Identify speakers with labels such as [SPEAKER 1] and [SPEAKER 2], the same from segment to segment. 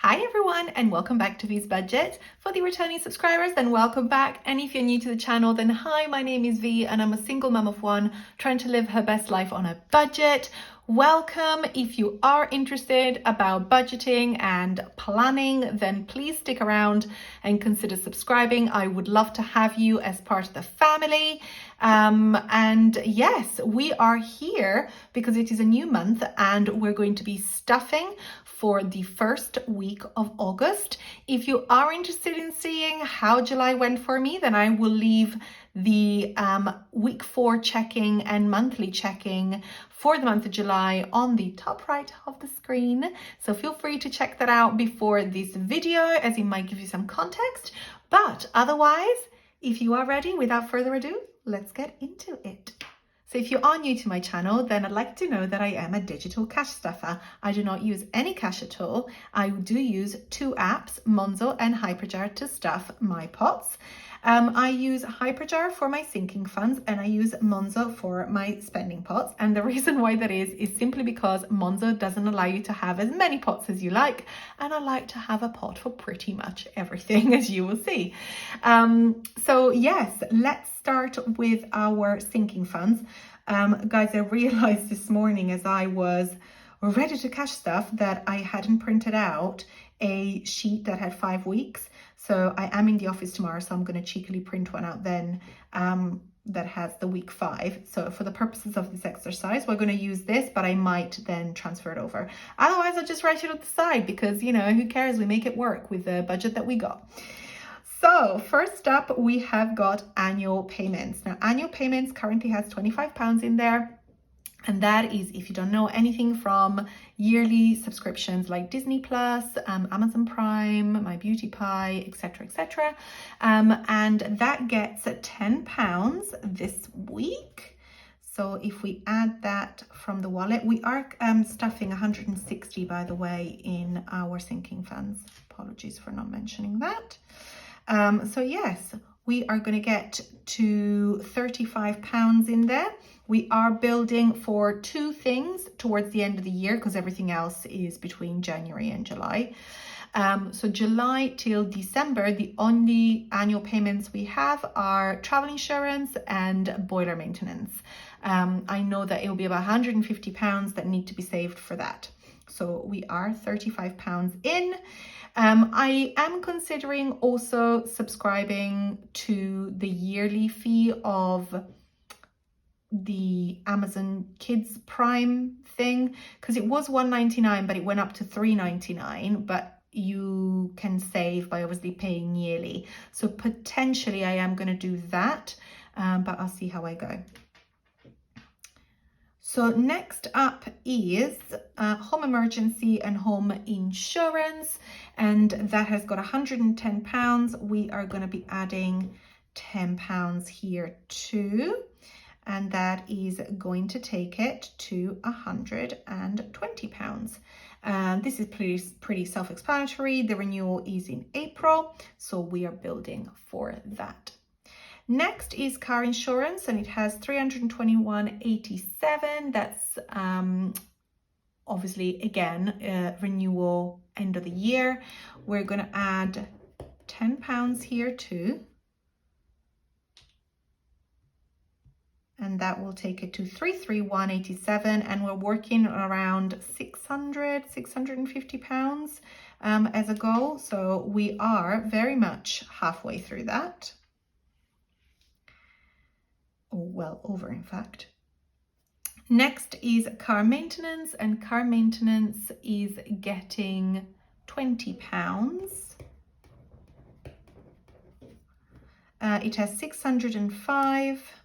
[SPEAKER 1] Hi everyone, and welcome back to V's Budget. For the returning subscribers, then welcome back. And if you're new to the channel, then hi, my name is V and I'm a single mum of one trying to live her best life on a budget. Welcome. If you are interested about budgeting and planning, then please stick around and consider subscribing. I would love to have you as part of the family. And yes, we are here because it is a new month and we're going to be stuffing for the first week of August. If you are interested in seeing how July went for me, then I will leave the week 4 checking and monthly checking for the month of July on the top right of the screen. So feel free to check that out before this video, as it might give you some context. But otherwise, if you are ready, without further ado, let's get into it. So if you are new to my channel, then I'd like to know that I am a digital cash stuffer. I do not use any cash at all. I do use 2 apps, Monzo and Hyperjar, to stuff my pots. I use Hyperjar for my sinking funds and I use Monzo for my spending pots. And the reason why that is simply because Monzo doesn't allow you to have as many pots as you like. And I like to have a pot for pretty much everything, as you will see. So yes, let's start with our sinking funds. Guys, I realized this morning as I was ready to cash stuff that I hadn't printed out a sheet that had 5 weeks. So I am in the office tomorrow, so I'm going to cheekily print one out then that has the week 5. So for the purposes of this exercise, we're going to use this, but I might then transfer it over. Otherwise, I'll just write it on the side because, you know, who cares? We make it work with the budget that we got. So first up, we have got annual payments. Now, annual payments currently has £25 in there. And that is, if you don't know anything from yearly subscriptions like Disney Plus, Amazon Prime, My Beauty Pie, etc., etc. And that gets £10 this week. So if we add that from the wallet, we are stuffing 160, by the way, in our sinking funds. Apologies for not mentioning that. So yes, we are going to get to £35 in there. We are building for 2 things towards the end of the year because everything else is between January and July. So July till December, the only annual payments we have are travel insurance and boiler maintenance. I know that it will be about £150 that need to be saved for that. So we are £35 in. I am considering also subscribing to the yearly fee of the Amazon Kids Prime thing, because it was $1.99 but it went up to $3.99, but you can save by obviously paying yearly. So potentially I am going to do that, but I'll see how I go. So next up is home emergency and home insurance, and that has got £110. We are going to be adding £10 here too, and that is going to take it to £120. This is pretty self-explanatory. The renewal is in April, so we are building for that. Next is car insurance, and it has $321.87. That's obviously, again, renewal end of the year. We're going to add £10 here too. And that will take it to £331.87. And we're working around £650 as a goal. So we are very much halfway through that. Well over, in fact. Next is car maintenance, and car maintenance is getting £20. It has 605.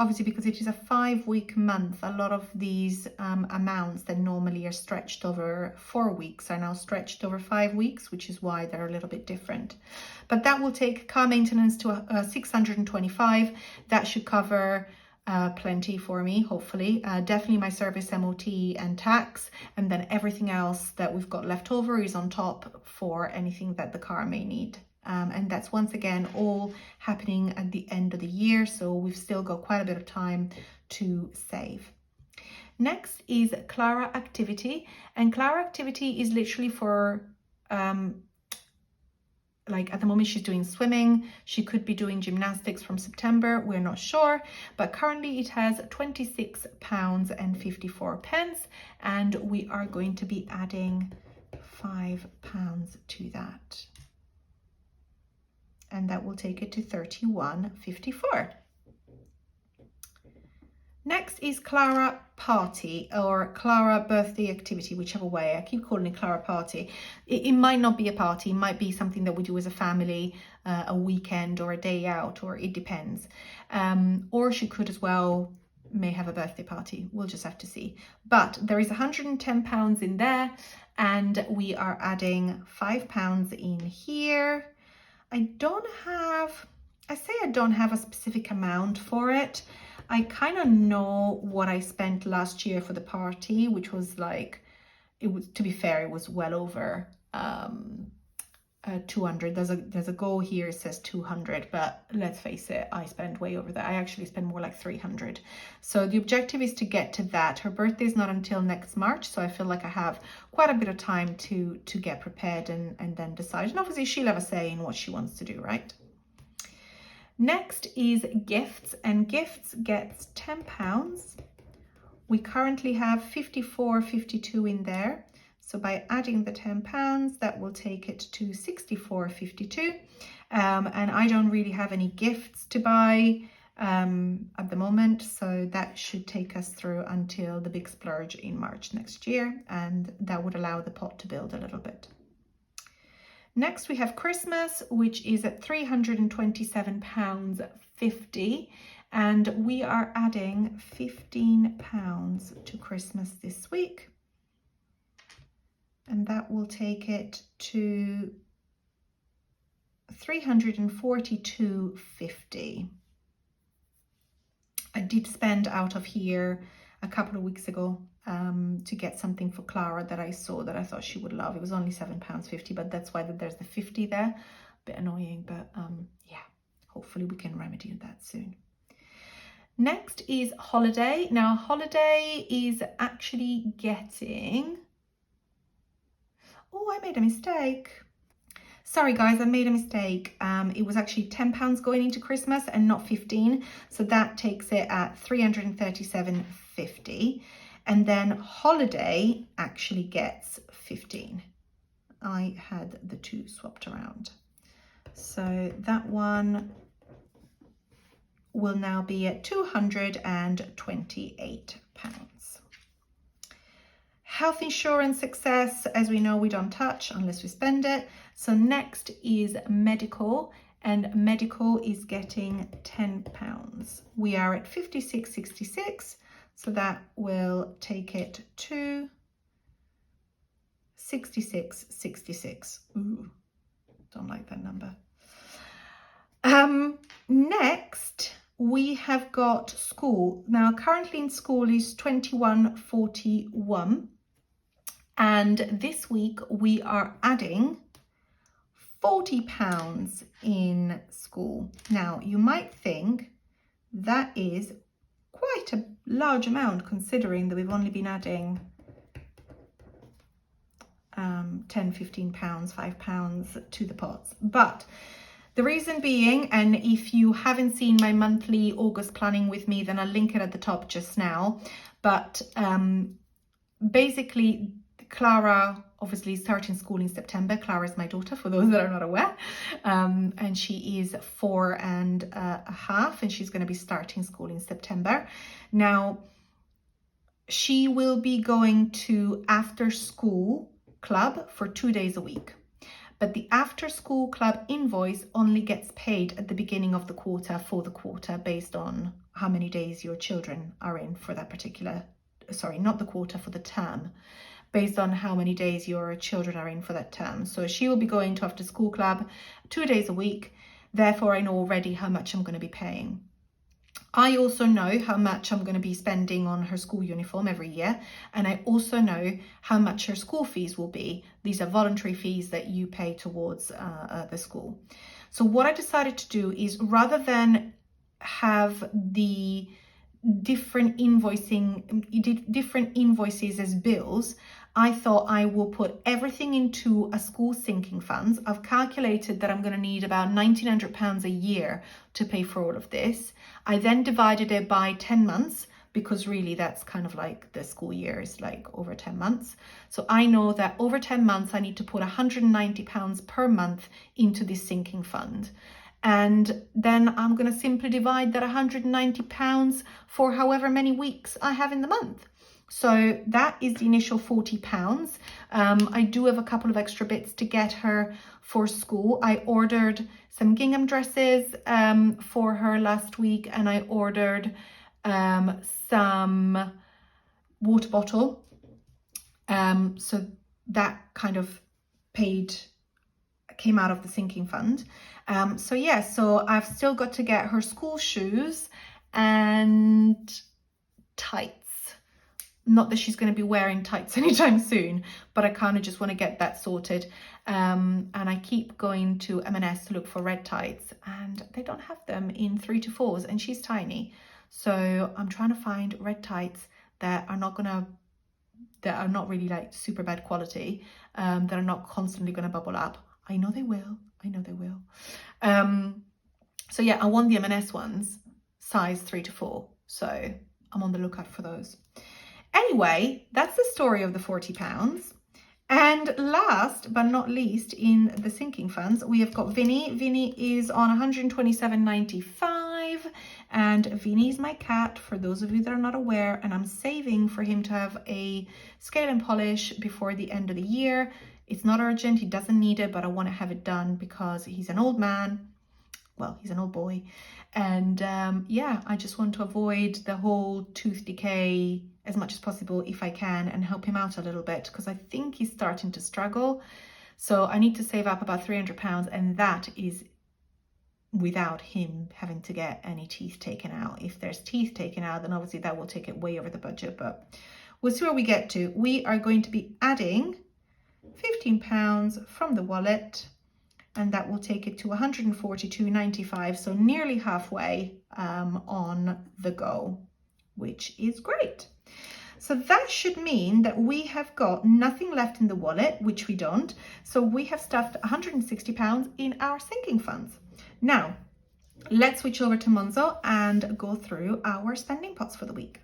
[SPEAKER 1] Obviously, because it is a 5-week month, a lot of these amounts that normally are stretched over 4 weeks are now stretched over 5 weeks, which is why they're a little bit different. But that will take car maintenance to 625. That should cover plenty for me, hopefully. Definitely my service, MOT and tax, and then everything else that we've got left over is on top for anything that the car may need. And that's once again all happening at the end of the year, so we've still got quite a bit of time to save. Next is Clara Activity, and Clara Activity is literally for like at the moment she's doing swimming. She could be doing gymnastics from September, we're not sure, but currently it has £26.54, and we are going to be adding £5 to that, and that will take it to £31.54. Next is Clara Party, or Clara Birthday Activity, whichever way. I keep calling it Clara Party. It might not be a party, it might be something that we do as a family, a weekend or a day out, or it depends. Or she could as well may have a birthday party. We'll just have to see. But there is £110 in there, and we are adding £5 in here. I don't have a specific amount for it. I kind of know what I spent last year for the party, which was like, to be fair, it was well over 200. There's a goal here, it says 200, but let's face it, I spent way over that. I actually spent more like 300. So the objective is to get to that. Her birthday is not until next March, so I feel like I have quite a bit of time to get prepared and then decide. And obviously she'll have a say in what she wants to do, right? Next is gifts, and gifts gets £10. We currently have 54.52 in there. So by adding the £10, that will take it to 64.52. And I don't really have any gifts to buy at the moment. So that should take us through until the big splurge in March next year. And that would allow the pot to build a little bit. Next, we have Christmas, which is at £327.50, and we are adding £15 to Christmas this week, and that will take it to £342.50. I did spend out of here a couple of weeks ago to get something for Clara that I saw that I thought she would love. It was only £7.50, but that's why there's the 50 there. A bit annoying, but yeah, hopefully we can remedy that soon. Next is Holiday. Now Holiday is actually getting, oh, I made a mistake. Sorry guys, I made a mistake. It was actually £10 going into Christmas and not 15. So that takes it at £337.50. And then Holiday actually gets 15. I had the two swapped around. So that one will now be at £228. Health insurance success, as we know, we don't touch unless we spend it. So next is medical, and medical is getting £10. We are at 56.66, so that will take it to 66.66. Ooh, don't like that number. Next we have got school. Now currently in school is 21.41, and this week we are adding £40 in school. Now you might think that is quite a large amount, considering that we've only been adding £10, £15, £5 to the pots. But the reason being, and if you haven't seen my monthly August planning with me, then I'll link it at the top just now. But basically, Clara obviously is starting school in September. Clara is my daughter, for those that are not aware. And she is 4.5, and she's going to be starting school in September. Now, she will be going to after school club for 2 days a week. But the after school club invoice only gets paid at the beginning of the quarter for the quarter, based on how many days your children are in for that particular, sorry, not the quarter, for the term, based on how many days your children are in for that term. So she will be going to after school club 2 days a week. Therefore, I know already how much I'm going to be paying. I also know how much I'm going to be spending on her school uniform every year, and I also know how much her school fees will be. These are voluntary fees that you pay towards the school. So what I decided to do is, rather than have the different invoices as bills, I thought I will put everything into a school sinking funds. I've calculated that I'm going to need about £1,900 a year to pay for all of this. I then divided it by 10 months because really that's kind of like the school year is like over 10 months. So I know that over 10 months, I need to put £190 per month into this sinking fund. And then I'm going to simply divide that £190 for however many weeks I have in the month. So that is the initial £40. I do have a couple of extra bits to get her for school. I ordered some gingham dresses for her last week, and I ordered some water bottle. So that kind of came out of the sinking fund. So I've still got to get her school shoes and tights. Not that she's going to be wearing tights anytime soon, but I kind of just want to get that sorted. And I keep going to M&S to look for red tights, and they don't have them in 3 to 4s, and she's tiny. So I'm trying to find red tights that are not really like super bad quality, that are not constantly going to bubble up. I know they will. So yeah, I want the M&S ones, size 3 to 4. So I'm on the lookout for those. Anyway, that's the story of the £40. And last but not least, in the sinking funds, we have got Vinnie. Vinnie is on £127.95, and Vinnie is my cat, for those of you that are not aware, and I'm saving for him to have a scale and polish before the end of the year. It's not urgent, he doesn't need it, but I want to have it done because he's an old man. Well, he's an old boy. And yeah, I just want to avoid the whole tooth decay as much as possible if I can, and help him out a little bit because I think he's starting to struggle. So I need to save up about £300, and that is without him having to get any teeth taken out. If there's teeth taken out, then obviously that will take it way over the budget, but we'll see where we get to. We are going to be adding £15 from the wallet, and that will take it to £142.95, so nearly halfway on the go, which is great. So that should mean that we have got nothing left in the wallet, which we don't. So we have stuffed £160 in our sinking funds. Now, let's switch over to Monzo and go through our spending pots for the week.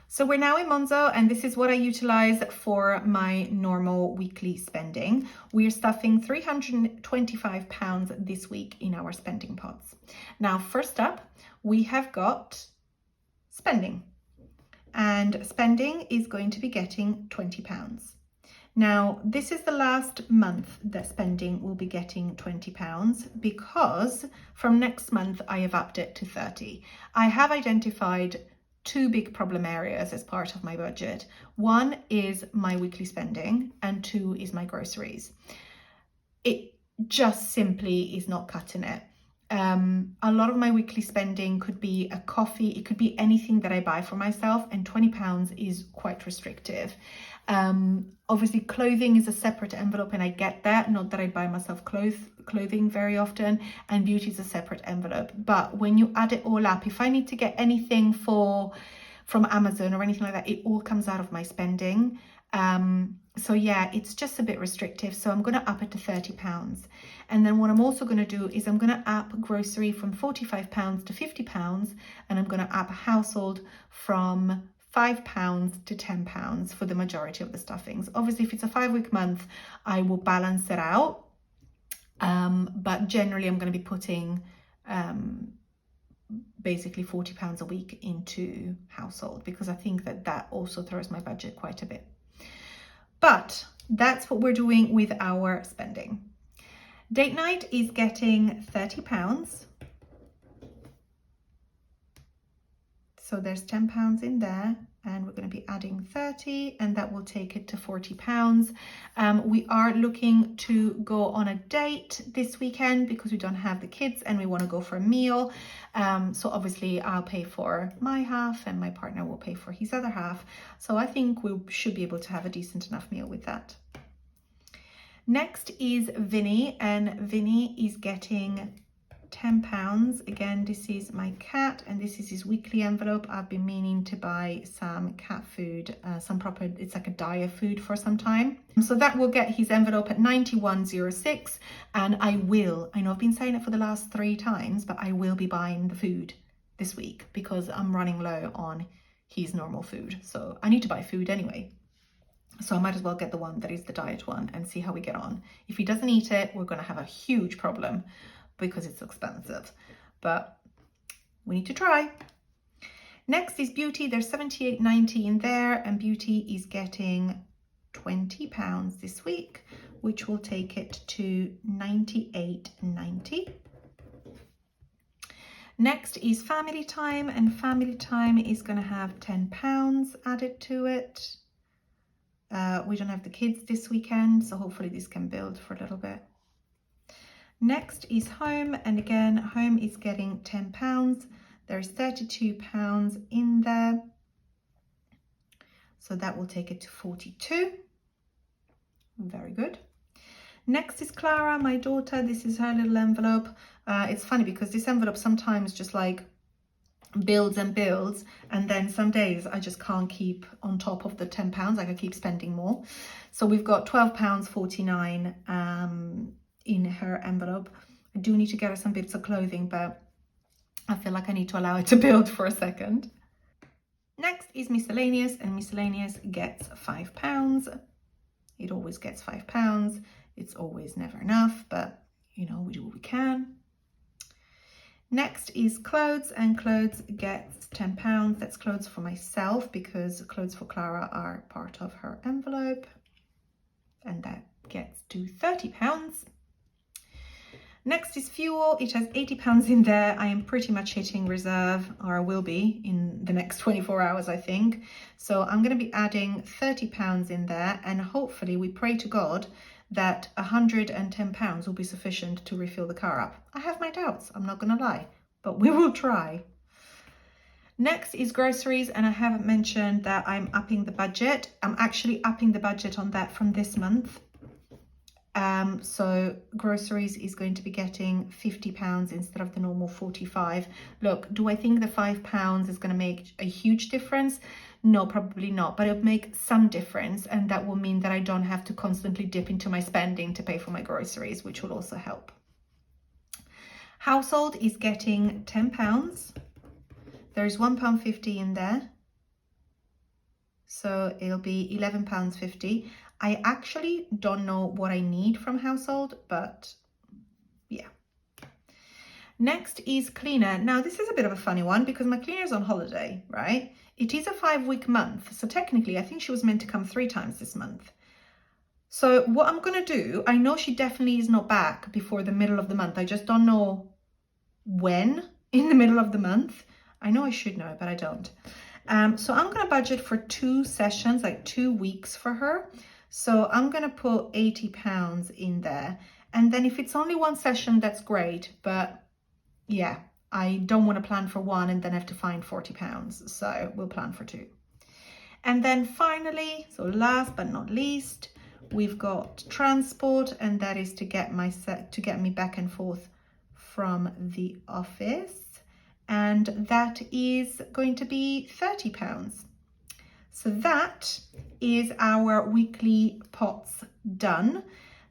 [SPEAKER 1] So we're now in Monzo, and this is what I utilize for my normal weekly spending. We are stuffing £325 this week in our spending pots. Now, first up, we have got spending. And spending is going to be getting £20. Now, this is the last month that spending will be getting £20 because from next month I have upped it to 30. I have identified 2 big problem areas as part of my budget. One is my weekly spending, and 2 is my groceries. It just simply is not cutting it. A lot of my weekly spending could be a coffee, it could be anything that I buy for myself, and £20 is quite restrictive. Obviously clothing is a separate envelope, and I get that, not that I buy myself clothing very often, and beauty is a separate envelope. But when you add it all up, if I need to get anything from Amazon or anything like that, it all comes out of my spending. So yeah, it's just a bit restrictive. So I'm going to up it to £30. And then what I'm also going to do is I'm going to up grocery from £45 to £50, and I'm going to up household from £5 to £10 for the majority of the stuffings. Obviously, if it's a 5-week month, I will balance it out. But generally, I'm going to be putting basically £40 a week into household, because I think that also throws my budget quite a bit. But that's what we're doing with our spending. Date night is getting £30. So there's £10 in there, and we're going to be adding 30, and that will take it to £40. We are looking to go on a date this weekend because we don't have the kids and we want to go for a meal. So obviously I'll pay for my half and my partner will pay for his other half. So I think we should be able to have a decent enough meal with that. Next is Vinnie, and Vinnie is getting £10. Again, this is my cat and this is his weekly envelope. I've been meaning to buy some cat food, some proper, it's like a diet food for some time. So that will get his envelope at 91.06, and I know I've been saying it for the last 3 times, but I will be buying the food this week because I'm running low on his normal food. So I need to buy food anyway. So I might as well get the one that is the diet one and see how we get on. If he doesn't eat it, we're going to have a huge problem because it's expensive, but we need to try. Next is Beauty. There's 78.90 in there, and Beauty is getting £20 this week, which will take it to 98.90. Next is Family Time, and Family Time is going to have £10 added to it. We don't have the kids this weekend, so hopefully this can build for a little bit. Next is Home, and again, Home is getting £10. There's £32 in there, so that will take it to 42. Very good. Next is Clara, my daughter. This is her little envelope. It's funny because this envelope sometimes just like builds and builds, and then some days I just can't keep on top of the £10, like I keep spending more. So we've got £12.49 in her envelope. I do need to get her some bits of clothing, but I feel like I need to allow it to build for a second. Next is Miscellaneous, and Miscellaneous gets £5. It always gets £5. It's always never enough, but you know, we do what we can. Next is Clothes, and Clothes gets £10. That's clothes for myself because clothes for Clara are part of her envelope, and that gets to £30. Next is Fuel. It has £80 in there. I am pretty much hitting reserve, or I will be in the next 24 hours, I think. So I'm going to be adding £30 in there, and hopefully we pray to God that £110 will be sufficient to refill the car up. I have my doubts, I'm not going to lie, but we will try. Next is Groceries, and I haven't mentioned that I'm upping the budget. I'm actually upping the budget on that from this month. So Groceries is going to be getting £50 instead of the normal 45. Look, do I think the £5 is going to make a huge difference? No, probably not, but it'll make some difference, and that will mean that I don't have to constantly dip into my spending to pay for my groceries, which will also help. Household is getting £10. There's £1.50 in there, so it'll be £11.50. I actually don't know what I need from Household, but yeah. Next is Cleaner. Now this is a bit of a funny one because my cleaner's on holiday, right? It is a 5-week month, so technically I think she was meant to come 3 times this month. So what I'm going to do, I know she definitely is not back before the middle of the month. I just don't know when in the middle of the month. I know I should know, but I don't. So I'm going to budget for 2 sessions, like 2 weeks for her. So I'm going to put £80 in there. And then if it's only 1 session, that's great. But yeah, I don't want to plan for 1 and then have to find £40. So we'll plan for 2. And then finally, so last but not least, we've got transport, and that is to get me back and forth from the office. And that is going to be £30. So that is our weekly pots done.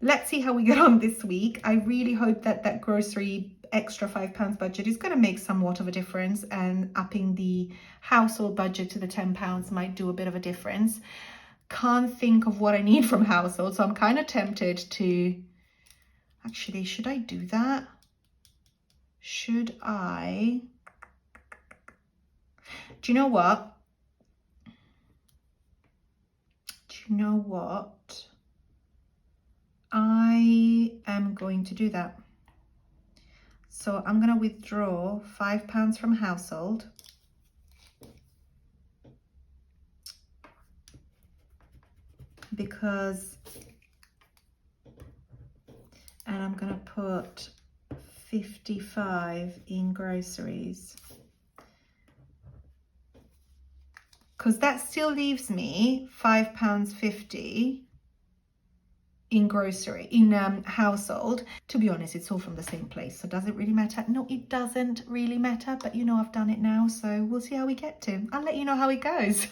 [SPEAKER 1] Let's see how we get on this week. I really hope that that grocery extra £5 budget is going to make somewhat of a difference, and upping the household budget to the £10 might do a bit of a difference. Can't think of what I need from household, so I'm kind of tempted to... Actually, should I do that? Should I... Do you know what? I am going to do that. So I'm going to withdraw £5 from household. Because, and I'm going to put 55 in groceries. Because that still leaves me £5.50 in grocery, in household. To be honest, it's all from the same place. So does it really matter? No, it doesn't really matter. But you know, I've done it now. So we'll see how we get to. I'll let you know how it goes.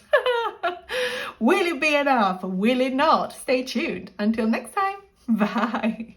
[SPEAKER 1] Will it be enough? Will it not? Stay tuned. Until next time. Bye.